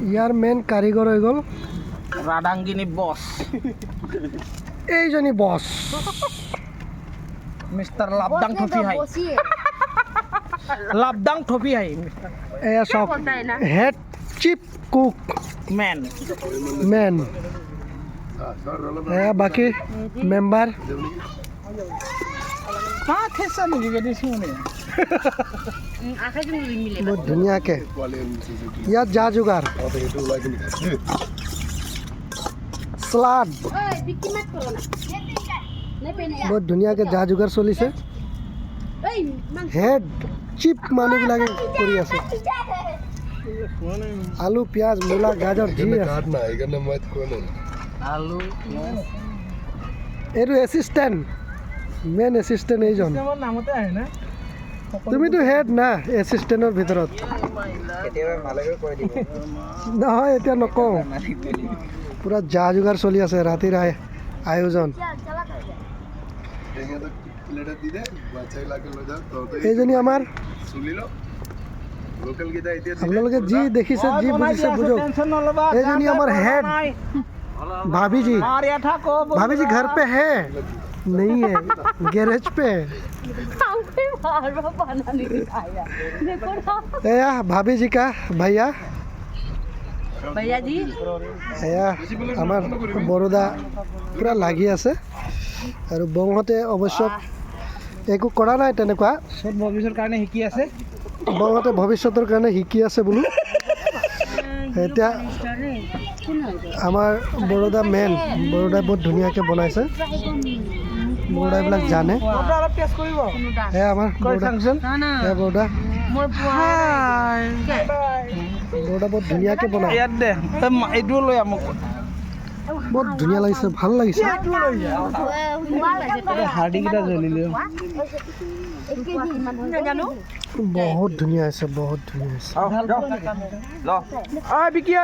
ইয়াৰ man কাৰিকৰ হৈ গ'ল ৰাধাংগিনী বছ এইজনী বছ মিষ্টাৰ লাবদাং থপি হাই লাবদাং থপি হাই এয়া চাওক হেড চিফ কুক মেন এয়া বাকী মেম্বাৰ বহুত ধুনীয়াকৈ ইয়াত যা যোগাৰ শ্লাড বহুত ধুনীয়াকৈ যা যোগাৰ চলিছে হেড চিপ মানুহবিলাকে কৰি আছে আলু পিঁয়াজ মূলা গাজৰ যি আছে এইটো এছিষ্টেণ্ট মেইন এছিষ্টেণ্ট এইজন তুমিতো হেড না এছিষ্টেণ্টৰ ভিতৰত নহয় এতিয়া নকওঁ পুৰা যা যোগাৰ চলি আছে ৰাতিৰ আয়োজন এইজনী আমাৰ আপোনালোকে যি দেখিছে যি বুজিছে বুঝক এইজনী আমাৰ হেড भाभी जी घर पे है नहीं है गैरेज पे है भाभी जी का भैया जी এয়া আমাৰ বৰোদা পুৰা লাগি আছে আৰু বৌহঁতে অৱশ্য একো কৰা নাই তেনেকুৱা ভৱিষ্যতৰ কাৰণে শিকি আছে বৌহঁতে ভৱিষ্যতৰ কাৰণে শিকি আছে বোলো এতিয়া আমাৰ বৰোদা বৰোদাই বহুত ধুনীয়াকৈ বনাইছে বৰোদাবিলাক জানে এয়া আমাৰ বৰোদা বৰোদা বহুত ধুনীয়াকৈ বনাই এইটো লৈ আমক বহুত ধুনীয়া লাগিছে ভাল লাগিছে হাৰ্ডিকেইটা জ্বলিলে বহুত ধুনীয়া হৈছে বহুত ধুনীয়া হৈছে